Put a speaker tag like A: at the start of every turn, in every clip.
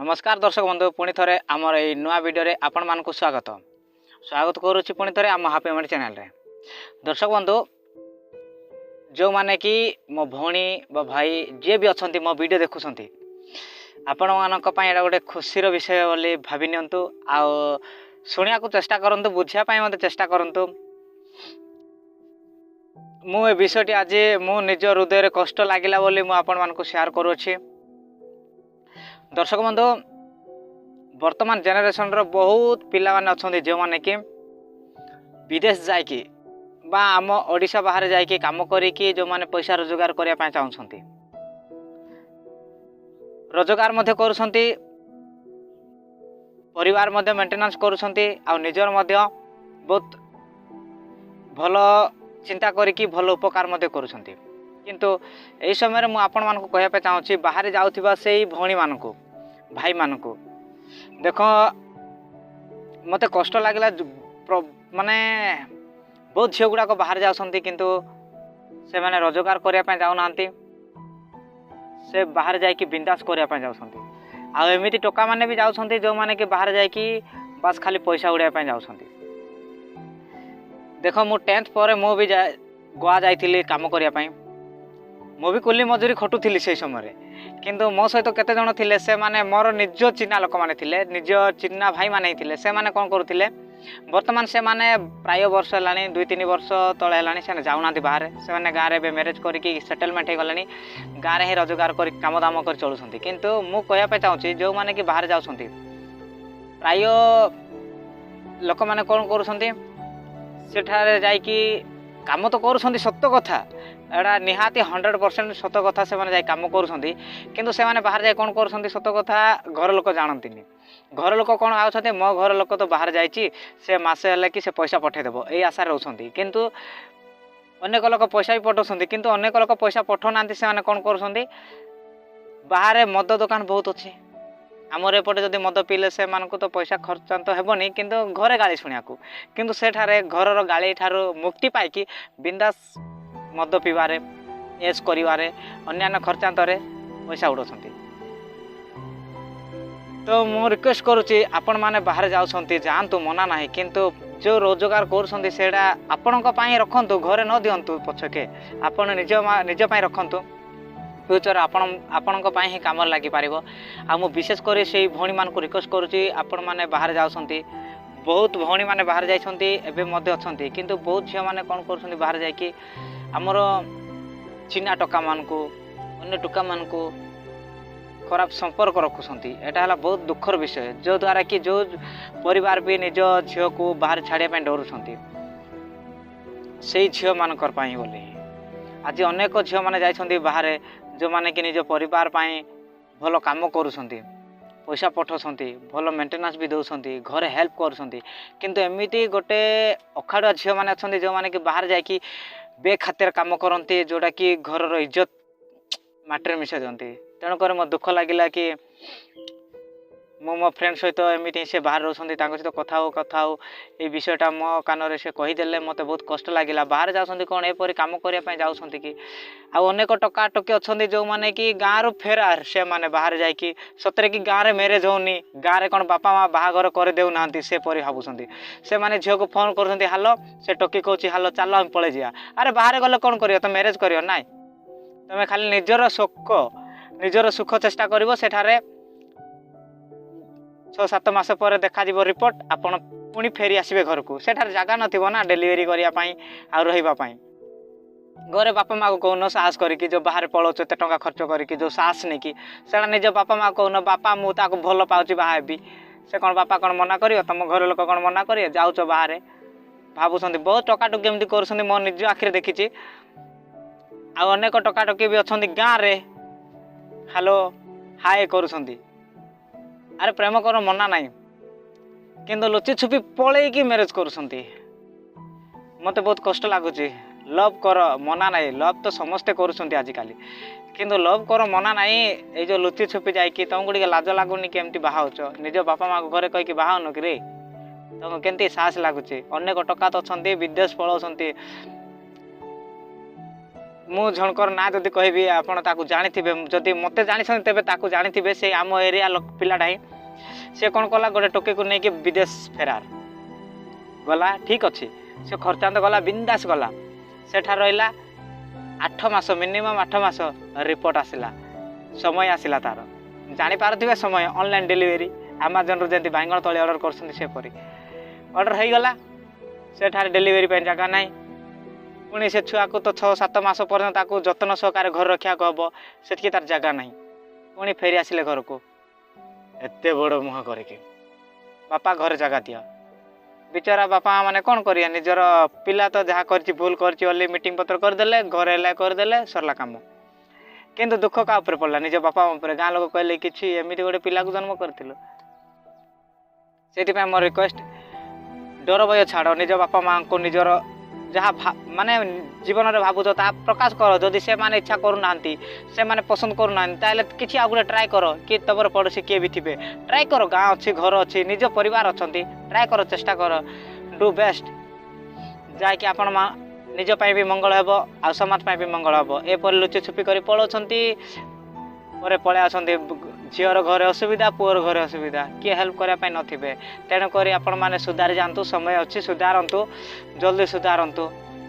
A: नमस्कार दर्शक बंधु पुणी थे आमर ये नुआ वीडियो रे आपण मानक स्वागत स्वागत करुच्ची पुणी थे आम हापी मेड चैनल रे। दर्शक बंधु जो माने कि मो भौणी बा भाई जे भी अच्छा मो वीडियो देखुं आपण मानक एटा गोटे खुशीर विषय बोली भावी नियंतु आउ शुणा को चेष्टा करंतु बुझापी मत चेष्टा करंतु। मु ए विषयटी आज मु निज हृदय कष्ट लगिला बोली मु आपण मानक शेयर करुच्ची। दर्शक बंधु वर्तमान जेनेरेशन रो बहुत पिला माने अछंती जो माने कि विदेश जाइकी बा आम ओडिशा बाहर जाइकी काम करिकी जो माने पैसा रोजगार करिया पय चाहउछंती रोजगार मध्ये करूछंती परिवार मध्ये मेंटेनेंस करूछंती आ निजर मध्ये बहुत भलो चिंता करिकी भलो उपकार मध्ये करूछंती। किंतु एई समय रे मु आपण मानको कहया पे चाहूची बाहर जाउथिबा सेई भौणी मानको भाई मानको देखो मते कष्ट लागला माने बहुत झील गुड़ाक बाहर जाउछंती किंतु से माने रोजगार करिया पे जाउ नांती से बाहर जाइकी बिंदास करिया पे जाउछंती आ एमिति टोका माने भी जाउछंती जो माने कि बाहर जाइकी बस खाली पैसा उड़ाया पे जाउछंती। देखो मु 10th पर मु भी गोवा जाइथिली काम करिया पे मु भी कुली मजूरी खटुथिली से समय किंतु मो सहित केते जण थिले से माने मोर निज चिन्हा लोक माने थिले निज चिन्हा भाई माने थिले से माने कोन करूथिले वर्तमान से माने प्राय वर्ष लानी 2-3 वर्ष तळे लानी से जाउना बाहर से माने गारे बे मैरिज करके सेटलमेंट हे गलानी गारे ही रोजगार कर काम दाम कर चलुछंती। किंतु मु कहया पे चाहूची जो माने कि बाहर जाउछंती प्राय लोक माने कोन करूछंती सेठारे जाइकी काम तो करूछंती सत्य कथा एड़ा निहाती 100% सत कथा से माने जाई काम करूछंती किंतु से माने बाहर जाई कोन करूछंती सत कथा घर लोक जानंतीनी घर लोक कोन आउछंती मो घर लोक तो बाहर जाईची से मासे हले कि से पैसा पठे देबो एई आशा रहउछंती किंतु अनेक लोक पैसा भी पठौछंती किंतु अनेक लोक पैसा पठौ नांती से माने कोन करूछंती बाहर मद दुकान बहुत अछि आमर एपटे जदि मद पीले से मानकु तो पैसा खर्चा तो हेबनी किंतु घरे गाली शुणियाकू किंतु सेठारे घरर गाली ठारू मुक्ति पाइकी बिंदास मद पीबारे एस करिवारे अन्यान्य खर्चांतरे पैसा उड़ौछंती। तो मु रिक्वेस्ट करुच्ची आपण माने बाहर जाउछंती जानतु मना नाही किंतु जो रोजगार करूछंती सेडा आपणक पई रखंतु घरे न दियंतु पछके आपण निज पई रखंतु फ्यूचर आपणक पई ही काम लागि पारिबो। आ मु विशेष करी से भौणी मानकु रिक्वेस्ट करुच्ची आपण माने बाहर जाउछंती बहुत भौणी माने बाहर जाइछंती एबे मध्ये अछंती किंतु बहुत झिया माने कोन करूछंती बाहर जाइकी आमर चिन्हा टोका मानकु अन्य टोका मानकु खराब संपर्क रखुछंती एटा हला बहुत दुखर विषय जो द्वारा कि जो परिवार भी निज झियो को बाहर छाड़िया पे डरुछंती सेई झियो मानकर पई बोली आज अनेक झियो माने जाइछंती बाहर जो माने कि निज परिवार पई भलो काम करूछंती पैसा पठौछंती भलो मेंटेनेंस भी दउछंती घरे हेल्प करूछंती किंतु एमिति गोटे अखाड़ुआ झियो माने अछंती जो माने कि बाहर जाइकी बेखातिर काम करती जोटा कि घर इज्जत माटर मिशा दिखती तेणुक मो दुख लगिला कि मो फ्रेंड सहित एमती से बाहर रोचे सहित कथा हो ये विषयटा मो कान से कहीदेले मत बहुत कष्ट लगिला बाहर जाऊँ कौन एपरी कम करने जाऊँच कि अनेक टका टकी अच्छा जो मैंने कि गाँव फेरार से माने बाहर जाकि सतरे कि गाँव में मैरेज होनी गाँव कौन बापा माँ बाहागर करदेना से भावुं से मैंने झील को फोन कर हालो से टकी कौच हालो चलो हम पलि जा अरे बाहर गले कौन कर तो मैरेज कर ना तुम खाली निजर सुख चेष्टा कर सेठारे 6-7 मास पर देखा रिपोर्ट आपड़ पुणी फेरी आसबे घर को सेठार जगह नथिबो ना डेलीवरी करने आ रही घरे बापा माँ को कहून साहस करके जो बाहर पलाउच एत टंका खर्च करके जो साहस नहीं कि से निज बापा माँ कहून बापा मुझे भल पाँच बाहबी से कौन बापा कौन मना कर तुम घर लोक कौन मना कर जाऊच बाहर भावुं बहुत टका टुकी एमती कर मो निज आखिरी देखी अनेक टका टकी भी अच्छा गाँव में हालो हाय करुँच अरे प्रेम कर मना नहीं किंतु लुचि छुपी पलैकी मैरेज करुँच मत बहुत कष्ट लगुच लव कर मना नहीं लव तो समस्ते करुँच आजिकल किंतु लव कर मना नहीं ये जो लुचि छुपी जाकि तुमको टे लाज लगुनि केमती बाहाउच निज बापा माँ घरे कहीकि बाहाउन कि रे तुमको केमती साहस लगुच अनेक टका तो अच्छा विदेश पलाउंट ମୁଁ ଜଣଙ୍କର ନାଁ ଯଦି କହିବି ଆପଣ ତାକୁ ଜାଣିଥିବେ, ଯଦି ମୋତେ ଜାଣିଛନ୍ତି ତେବେ ତାକୁ ଜାଣିଥିବେ। ସେ ଆମ ଏରିଆ ପିଲାଟା ହିଁ। ସେ କ'ଣ କଲା, ଗୋଟେ ଟୋକିକୁ ନେଇକି ବିଦେଶ ଫେରାର ଗଲା। ଠିକ୍ ଅଛି, ସେ ଖର୍ଚ୍ଚାନ୍ତ ଗଲା, ବିନ୍ଦାସ ଗଲା। ସେଠାରେ ରହିଲା 8 ମାସ, ମିନିମମ୍ 8 ମାସ। ରିପୋର୍ଟ ଆସିଲା, ସମୟ ଆସିଲା ତାର। ଜାଣିପାରୁଥିବେ ସମୟ, ଅନଲାଇନ୍ ଡେଲିଭରି ଆମାଜନରୁ ଯେମିତି ବାଇଗଣ ତଳେ ଅର୍ଡ଼ର କରୁଛନ୍ତି ସେପରି ଅର୍ଡ଼ର ହେଇଗଲା। ସେଠାରେ ଡେଲିଭରି ପାଇଁ ଜାଗା ନାହିଁ। ପୁଣି ସେ ଛୁଆକୁ ତ 6-7 ମାସ ପର୍ଯ୍ୟନ୍ତ ତାକୁ ଯତ୍ନ ସହକାରେ ଘରେ ରଖିବାକୁ ହେବ, ସେତିକି ତାର ଜାଗା ନାହିଁ। ପୁଣି ଫେରି ଆସିଲେ ଘରକୁ ଏତେ ବଡ଼ ମୁହଁ କରିକି, ବାପା ଘରେ ଜାଗା ଦିଅ। ବିଚରା ବାପା ମାନେ କ'ଣ କରିବେ, ନିଜର ପିଲା ତ ଯାହା କରିଛି ଭୁଲ କରିଛି ବୋଲି ମିଟିଂ ପତ୍ର କରିଦେଲେ, ଘରେ ହେଲେ କରିଦେଲେ, ସରିଲା କାମ। କିନ୍ତୁ ଦୁଃଖ କାହା ଉପରେ ପଡ଼ିଲା, ନିଜ ବାପା ମା ଉପରେ। ଗାଁ ଲୋକ କହିଲେ କିଛି ଏମିତି ଗୋଟେ ପିଲାକୁ ଜନ୍ମ କରିଥିଲୁ। ସେଥିପାଇଁ ମୋର ରିକ୍ୱେଷ୍ଟ, ଡର ଭୟ ଛାଡ଼, ନିଜ ବାପା ମାଆଙ୍କୁ ନିଜର ଯାହା ମାନେ ଜୀବନରେ ଭାବୁଛ ତାହା ପ୍ରକାଶ କର। ଯଦି ସେମାନେ ଇଚ୍ଛା କରୁନାହାନ୍ତି, ସେମାନେ ପସନ୍ଦ କରୁନାହାନ୍ତି, ତାହେଲେ କିଛି ଆଉ ଗୋଟେ ଟ୍ରାଏ କର। କି ତମର ପଡ଼ୋଶୀ କିଏ ବି ଥିବେ, ଟ୍ରାଏ କର। ଗାଁ ଅଛି, ଘର ଅଛି, ନିଜ ପରିବାର ଅଛନ୍ତି, ଟ୍ରାଏ କର, ଚେଷ୍ଟା କର, ଡୁ ବେଷ୍ଟ। ଯାହାକି ଆପଣ ନିଜ ପାଇଁ ବି ମଙ୍ଗଳ ହେବ, ଆଉ ସମାଜ ପାଇଁ ବି ମଙ୍ଗଳ ହେବ। ଏପରି ଲୁଚି ଛୁପି କରି ପଳାଉଛନ୍ତି, ପରେ ପଳାଇ ଆସନ୍ତି। ଝିଅର ଘରେ ଅସୁବିଧା, ପୁଅର ଘରେ ଅସୁବିଧା, କିଏ ହେଲ୍ପ କରିବା ପାଇଁ ନଥିବେ। ତେଣୁକରି ଆପଣମାନେ ସୁଧାରି ଯାଆନ୍ତୁ, ସମୟ ଅଛି, ସୁଧାରନ୍ତୁ, ଜଲ୍ଦି ସୁଧାରନ୍ତୁ।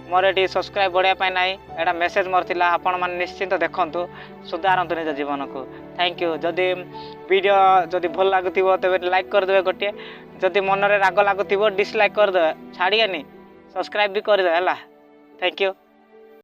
A: ମୋର ଏଠି ସବସ୍କ୍ରାଇବ୍ ବଢ଼ିବା ପାଇଁ ନାହିଁ, ଏଇଟା ମେସେଜ୍ ମୋର ଥିଲା। ଆପଣମାନେ ନିଶ୍ଚିନ୍ତ ଦେଖନ୍ତୁ, ସୁଧାରନ୍ତୁ ନିଜ ଜୀବନକୁ। Thank you. ଯଦି ଭିଡ଼ିଓ ଯଦି ଭଲ ଲାଗୁଥିବ ତେବେ ଲାଇକ୍ କରିଦେବେ ଗୋଟିଏ। ଯଦି ମନରେ ରାଗ ଲାଗୁଥିବ ଡିସଲାଇକ୍ କରିଦେବେ, ଛାଡ଼ିବେନି, ସବସ୍କ୍ରାଇବ୍ ବି କରିଦେବେ ହେଲା। Thank you.